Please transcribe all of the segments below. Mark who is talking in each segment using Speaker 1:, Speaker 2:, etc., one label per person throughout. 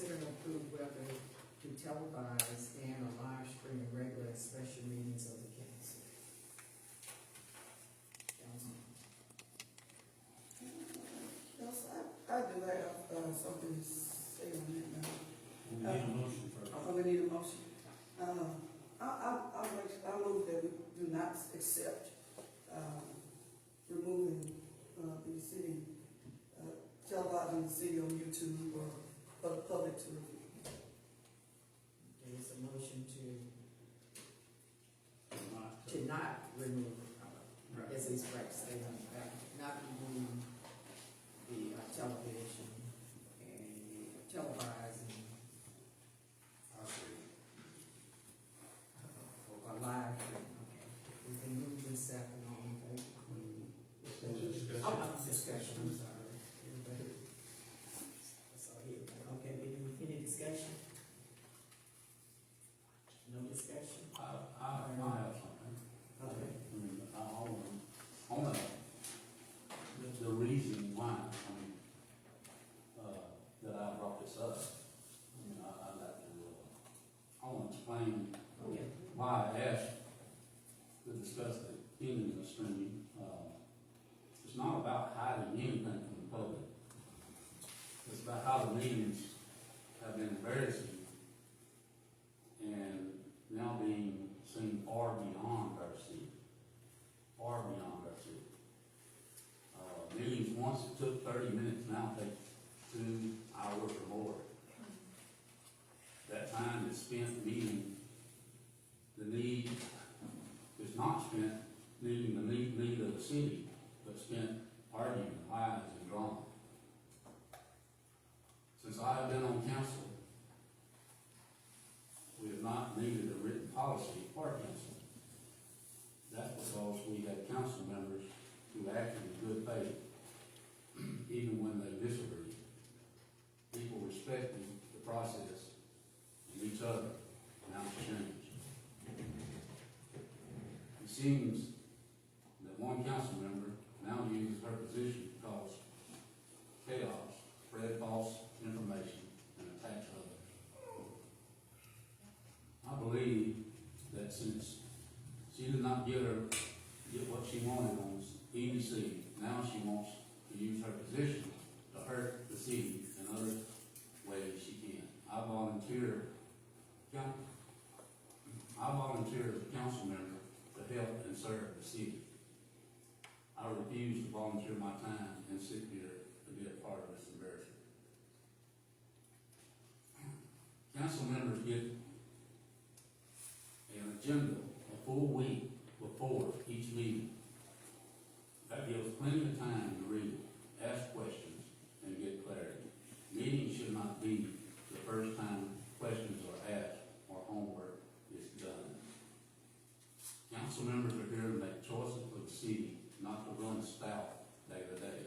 Speaker 1: consider and approve whether to televise and or live stream regular and special meetings of the council. Councilman.
Speaker 2: Yes, I do have something to say on that now.
Speaker 3: We need a motion first.
Speaker 2: We need a motion. I move that we do not accept removing the city, televising the city on YouTube or for the public to review.
Speaker 1: There's a motion to not remove, as he's right, say not remove the television and televising or live stream. Okay, we can move this second on. Discussion, I'm sorry. That's all here. Okay, any discussion? No discussion?
Speaker 3: I have something.
Speaker 1: Okay.
Speaker 3: On that, the reason why, that I brought this up, I'd like to, I want to explain
Speaker 1: Okay.
Speaker 3: why I asked to discuss the ending of streaming. It's not about hiding anything from the public. It's about how the meetings have been embarrassing and now being seen far beyond our city. Far beyond our city. Meetings once it took 30 minutes, now take 2 hours or more. That time is spent meeting the need, is not spent meeting the need of the city, but spent arguing, lies, and drama. Since I have been on council, we have not needed a written policy for council. That's because we had council members who acted in good faith, even when they disagreed. People respecting the process and each other. Now it's changed. It seems that one council member now uses her position to cause chaos, spread false information, and attack others. I believe that since she did not get what she wanted on EDC, now she wants to use her position to hurt the city in other ways she can. I volunteer as a council member to help and serve the city. I refuse to volunteer my time and sit here to be a part of this embarrassment. Council members get an agenda a full week before each meeting. That gives plenty of time to read, ask questions, and get clarity. Meetings should not be the first time questions are asked or homework is done. Council members are here to make choices for the city, not to run stout day to day.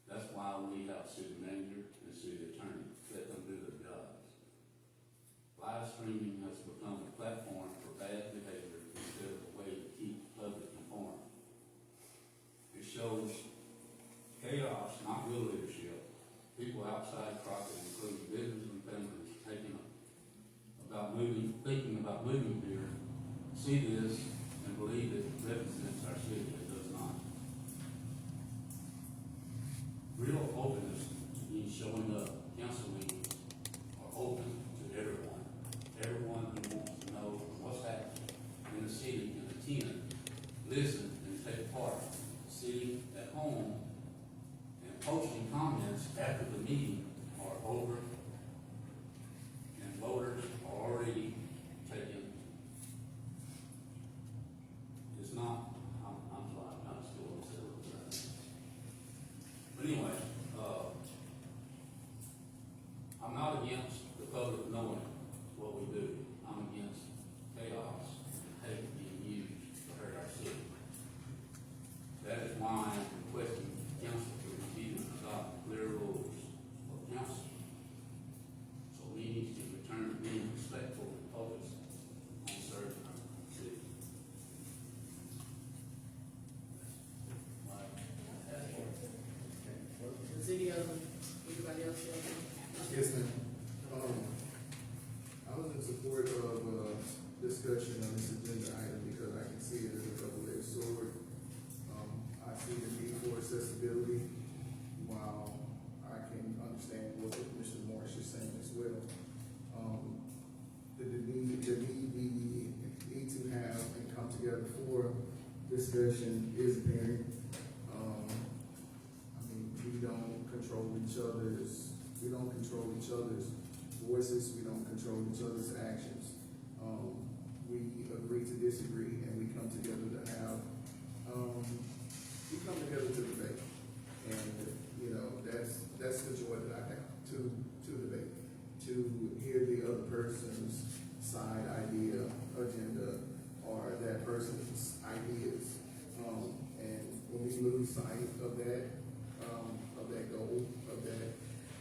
Speaker 3: That's why we have city manager and city attorney. Let them do their jobs. Live streaming has become a platform for bad behavior instead of a way to keep the public informed. It shows chaos, not real leadership. People outside Crockett, including business and families, thinking about moving here, see this and believe it represents our city. It does not. Real openness means showing up. Council meetings are open to everyone. Everyone who wants to know what's happening in the city can attend, listen, and take part. Sitting at home and posting comments after the meeting are over and voters are already taken. It's not, I'm sorry, I'm not still on the. But anyway, I'm not against the public knowing what we do. I'm against chaos and hate being used to hurt our city. That is why I'm requesting council to review and adopt clear rules for council, so meetings can return to being respectful and focused on serving our city.
Speaker 1: Does anybody else have any?
Speaker 4: Yes, ma'am. I was in support of, discussion on this agenda item because I can see it as a double-edged sword. I see the need for accessibility, while I can understand what Mr. Morris is saying as well. The need we need to have and come together for discussion is apparent. I mean, we don't control each other's voices, we don't control each other's actions. We agree to disagree, and we come together to have, we come together to debate. And, you know, that's the joy that I have, to debate, to hear the other person's side, idea, agenda, or that person's ideas. And when we lose sight of that goal,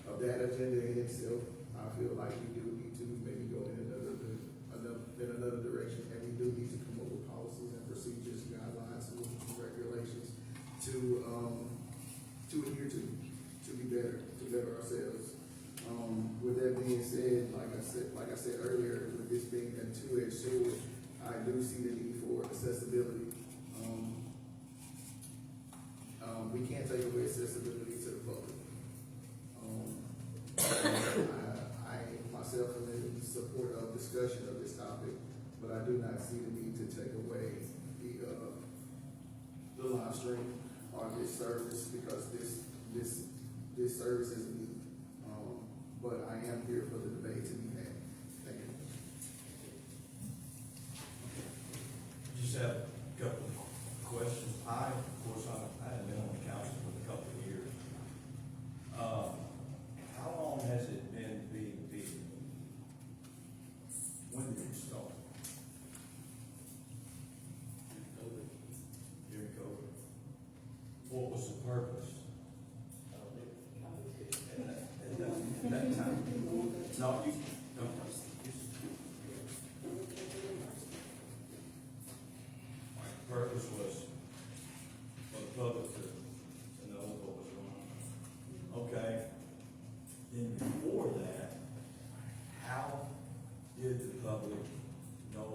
Speaker 4: of that agenda in itself, I feel like we do need to maybe go in another direction, and we do need to come up with policies and procedures, guidelines, rules, and regulations to adhere to be better, to better ourselves. With that being said, like I said earlier, with this being a two-edged sword, I do see the need for accessibility. We can't take away accessibility to the public. I myself am in support of discussion of this topic, but I do not see the need to take away the live stream or this service, because this service is a need. But I am here for the debate to be had. Thank you.
Speaker 5: Just have a couple of questions. Of course, I have been on the council for a couple of years. How long has it been being beaten? When did it start? During COVID. What was the purpose? At that time? No, you, no. The purpose was for the public to know what was going on. Okay. Then before that, how did the public know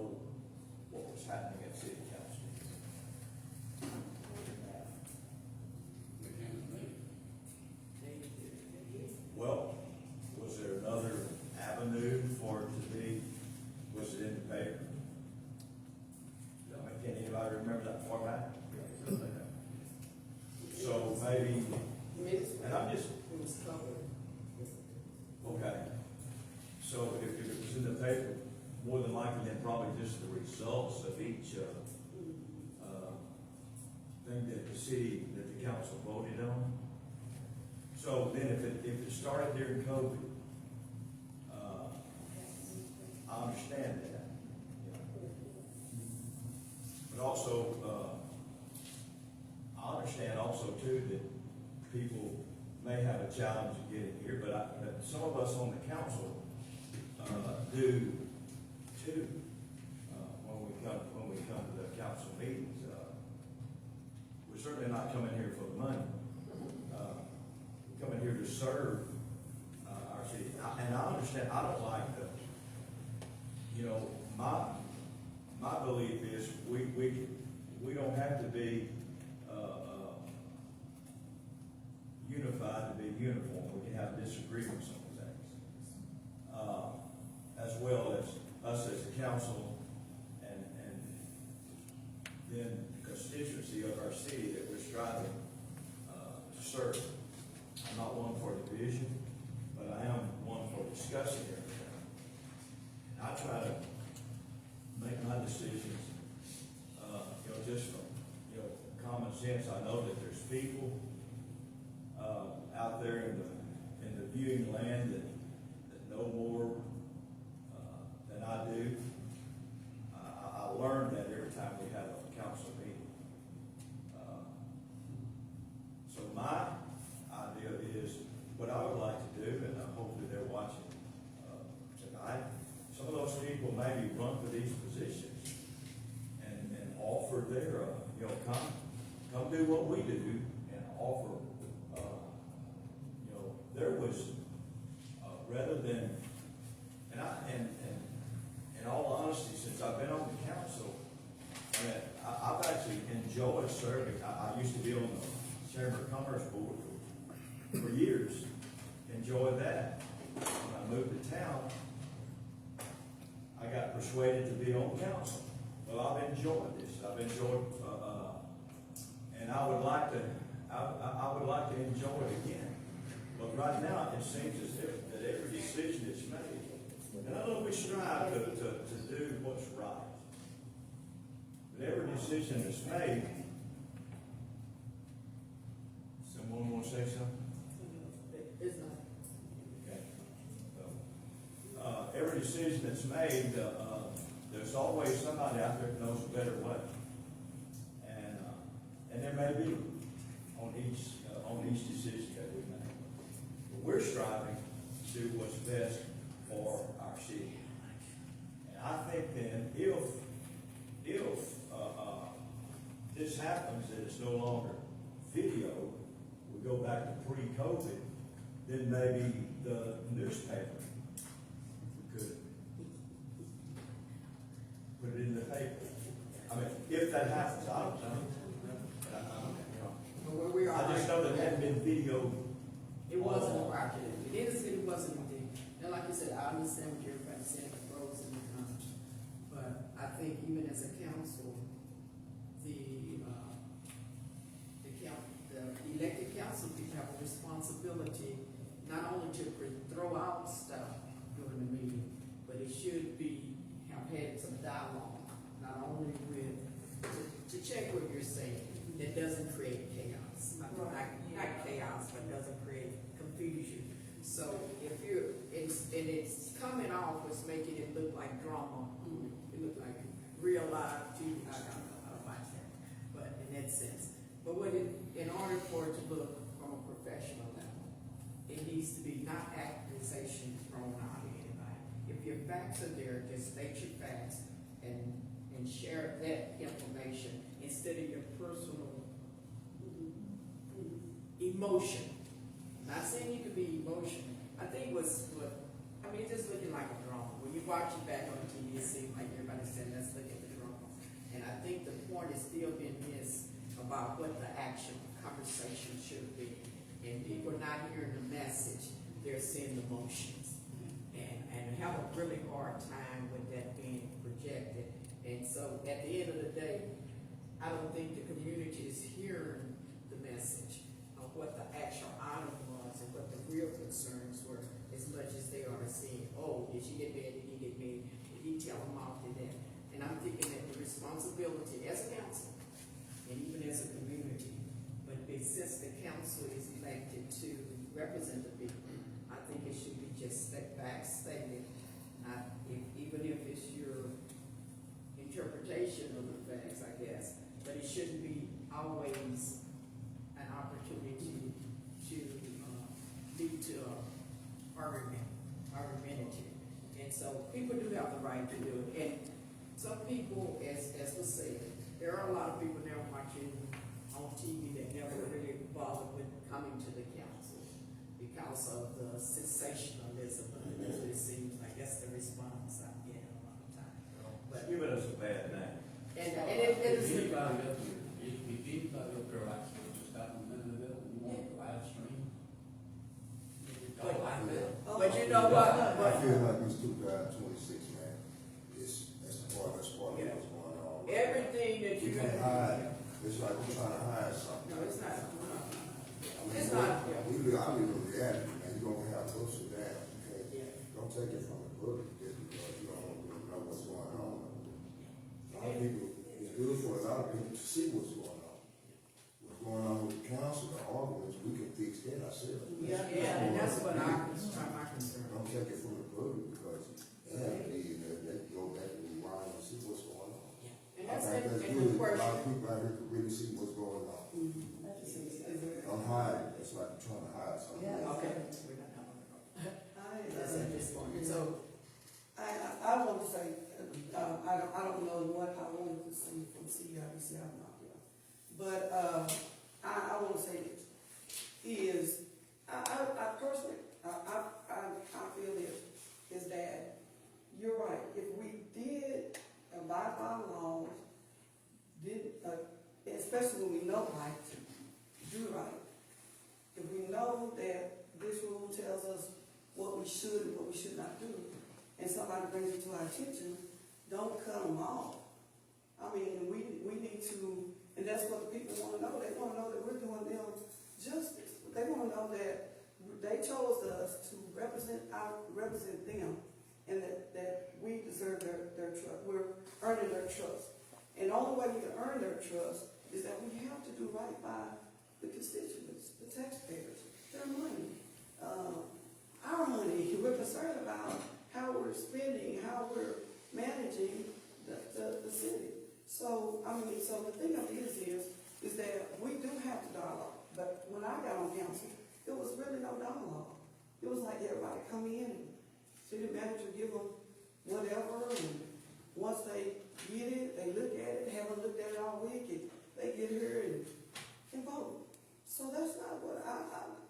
Speaker 5: what was happening at city council? Well, was there another avenue for it to be? Was it in the paper? Can anybody remember that far back? So maybe, and I'm just,
Speaker 1: It was covered.
Speaker 5: okay. So if it was in the paper, more than likely, then probably just the results of each thing that the city, that the council voted on. So then if it started during COVID, I understand that. But also, I understand also too that people may have a challenge in getting here, but some of us on the council do too. When we come to the council meetings, we're certainly not coming here for the money. We're coming here to serve our city, and I understand. I don't like the, my belief is we don't have to be unified to be uniform. We can have disagreements on things, as well as us as a council and then the constituency of our city that we're striving to serve. I'm not one for division, but I am one for discussing everything. And I try to make my decisions, just from, common sense. I know that there's people out there in the viewing land that know more than I do. I learn that every time we have a council meeting. So my idea is what I would like to do, and hopefully they're watching tonight. Some of those people maybe run for these positions and offer their, come do what we do and offer. There was rather than And in all honesty, since I've been on the council, I mean, I've actually enjoyed serving. I used to be on the Chamber of Commerce Board for years, enjoyed that. When I moved to town, I got persuaded to be on council. Well, I've enjoyed this, I've enjoyed, and I would like to enjoy it again. But right now, it seems as if that every decision that's made, and I know we strive to do what's right, but every decision that's made, someone want to say something?
Speaker 1: It's not.
Speaker 5: Okay. Every decision that's made, there's always somebody out there that knows a better way. And there may be on each decision that we make. But we're striving to do what's best for our city. And I think then if this happens and it's no longer video, we go back to pre-COVID, then maybe the newspaper could put it in the paper. I mean, if that happens, I don't know.
Speaker 1: But where we are.
Speaker 5: I just know that it hadn't been video.
Speaker 1: It wasn't marketed. It wasn't indeed. And like you said, I understand what you're trying to say, the pros and the cons. But I think even as a council, the elected council people have a responsibility not only to throw out stuff during the meeting, but it should have had some dialogue, not only to check what you're saying, that doesn't create chaos. Not chaos, but doesn't create confusion. So if it's coming off as making it look like drama, it look like real live TV, I don't know how to watch that, but in that sense. But in order for it to look from a professional level, it needs to be not accusation thrown out at anybody. If your facts are there, just state your facts and share that information instead of your personal emotion. I'm not saying you could be emotional. I think it's just looking like a drama. When you watch it back on TV, it seems like everybody's saying, let's look at the drama. And I think the point is still being missed about what the actual conversation should be. And people are not hearing the message, they're seeing the motions. And have a really hard time with that being projected. And so at the end of the day, I don't think the community is hearing the message of what the actual item was and what the real concerns were, as much as they are seeing, oh, did she get mad, did he get mad, did he tell him off, did that? And I'm thinking that the responsibility as a council, and even as a community, but since the council is elected to represent the people, I think it should be just stated, even if it's your interpretation of the facts, I guess, but it shouldn't be always an opportunity to lead to argumentative. And so people do have the right to do it. And some people, as was said, there are a lot of people now watching on TV that never really bothered with coming to the council because of the sensationalism. It seems like that's the response I get a lot of times. But
Speaker 5: Giving us a bad name.
Speaker 1: and it is.
Speaker 3: If anybody up there likes to just stop in the middle of it, you want to live stream. Don't like that.
Speaker 1: But you know what?
Speaker 6: I feel like this 2026, man, that's part of what's going on.
Speaker 1: Everything that
Speaker 6: We
Speaker 1: you
Speaker 6: can't hide, it's like we're trying to hide something.
Speaker 1: No, it's not.
Speaker 6: I mean,
Speaker 1: It's not.
Speaker 6: I live in reality, man, you're gonna have to sit down, okay?
Speaker 1: Yeah.
Speaker 6: Don't take it from the book just because you don't know what's going on. A lot of people, it's good for a lot of people to see what's going on. What's going on with the council, the arguments, we can fix that ourselves.
Speaker 1: Yeah, and that's what my concern.
Speaker 6: Don't take it from the book because they have to be, they go back and rewind and see what's going on.
Speaker 1: And
Speaker 6: I
Speaker 1: that's
Speaker 6: think that's
Speaker 1: in
Speaker 6: good.
Speaker 1: the
Speaker 6: A lot of
Speaker 1: question.
Speaker 6: people out here can really see what's going on. Don't hide it. It's like you're trying to hide something.
Speaker 1: Okay. We're not talking about that's at this point. So,
Speaker 2: I want to say, I don't know what I wanted to see from CIBC, I'm not here. But, I want to say this, I personally, I feel is that this rule tells us what we should and what we should not do, and somebody brings it to our attention, don't cut them off. I mean, we need to, and that's what the people wanna know, they wanna know that we're doing them justice. They wanna know that they chose us to represent them, and that we deserve their trust, we're earning their trust. And the only way we can earn their trust is that we have to do right by the constituents, the taxpayers, their money, our money. We're concerned about how we're spending, how we're managing the city. So, I mean, so the thing of it is that we do have to dialogue. But when I got on council, there was really no dialogue. It was like everybody come in and city manager give them whatever, and once they get it, they look at it, haven't looked at it all week, and they get here and vote. So that's not what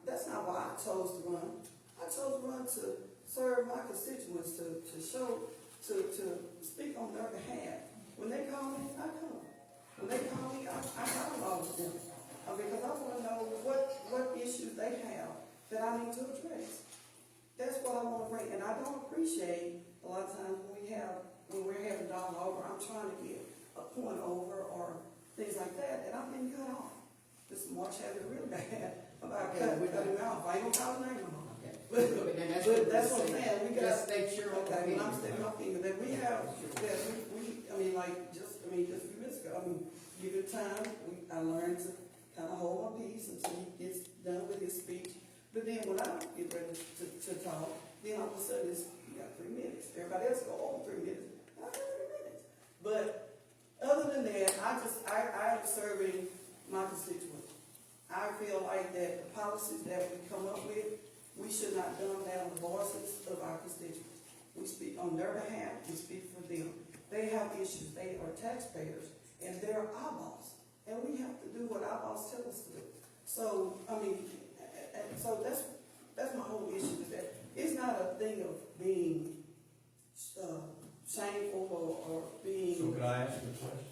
Speaker 2: that's not why I chose to run. I chose to run to serve my constituents, to show, to speak on their behalf. When they call me, I come. When they call me, I dialogue with them. Because I want to know what issues they have that I need to address. That's what I want to bring. And I don't appreciate a lot of times when we're having dialogue, or I'm trying to get a point over, or things like that, and I've been cut off. This March had it really bad about cutting me off. I ain't gonna call the name of them.
Speaker 1: Okay.
Speaker 2: But that's what I'm saying. We got,
Speaker 1: just make sure.
Speaker 2: okay, when I'm stepping up in, that we have, that I mean, just a few minutes ago, I mean, give it time, I learned to kind of hold my peace until he gets done with his speech. But then when I get ready to talk, then all of a sudden you got 3 minutes. Everybody else go over 3 minutes. I got 3 minutes. But other than that, I am serving my constituents. I feel like that the policies that we come up with, we should not dumb down the voices of our constituents. We speak on their behalf, we speak for them. They have issues, they are taxpayers, and they're our boss. And we have to do what our boss tells us to do. So, I mean, so that's my whole issue with that. It's not a thing of being shameful or being.
Speaker 5: So could I ask a question?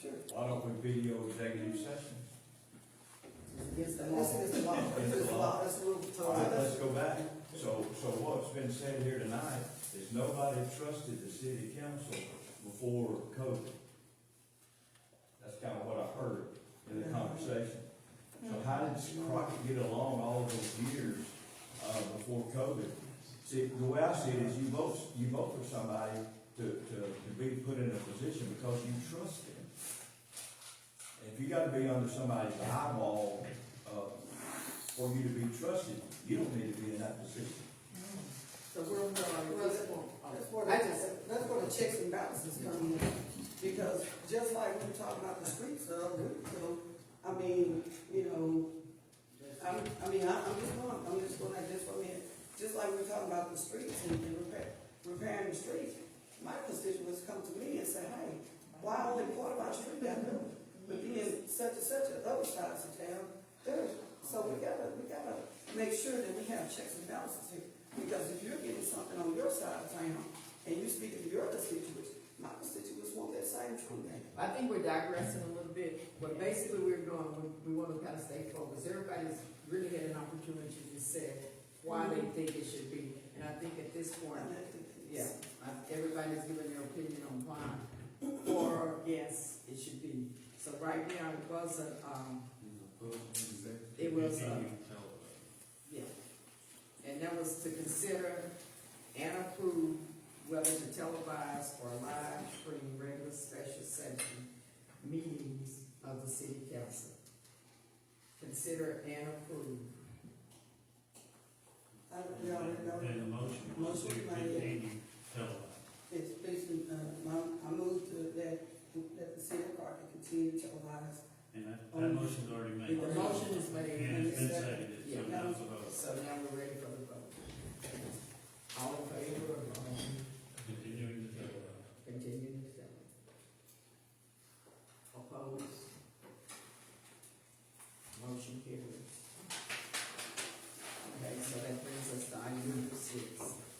Speaker 2: Sure.
Speaker 5: Why don't we video executive session?
Speaker 1: Against the
Speaker 2: This
Speaker 1: law.
Speaker 2: is the law. This is the law. That's what we're
Speaker 5: All
Speaker 2: talking
Speaker 5: right,
Speaker 2: about.
Speaker 5: let's go back. So what's been said here tonight is nobody trusted the city council before COVID. That's kind of what I heard in the conversation. So how did Crockett get along all those years, before COVID? See, the way I see it is you vote for somebody to be put in a position because you trust them. If you gotta be under somebody's eyeball, for you to be trusted, you don't need to be in that position.
Speaker 1: So we're on this point.
Speaker 2: That's where the checks and balances come in. Because just like we were talking about the streets of, I mean, you know, I'm just going like this for a minute. Just like we were talking about the streets and repairing the streets, my constituents come to me and say, hey, why only part of our street got built? But then such and such at other sides of town, so we gotta make sure that we have checks and balances here. Because if you're getting something on your side of town and you speak to your constituents, my constituents want that same treatment.
Speaker 1: I think we're digressing a little bit, but basically we're doing, we want to kind of stay focused. Everybody's really had an opportunity to say why they think it should be. And I think at this point, yeah, everybody's giving their opinion on why or against it should be. So right now, it was yeah. And that was to consider and approve whether to televise or live stream regular special session meetings of the city council. Consider and approve.
Speaker 7: And the motion was to continue televised.
Speaker 2: Yes, please, I move that the city of Crockett continue to televise.
Speaker 7: And that motion's already made.
Speaker 1: The motion is made.
Speaker 7: And it's been seconded, so
Speaker 1: Yeah.
Speaker 7: now it's a vote.
Speaker 1: So now we're ready for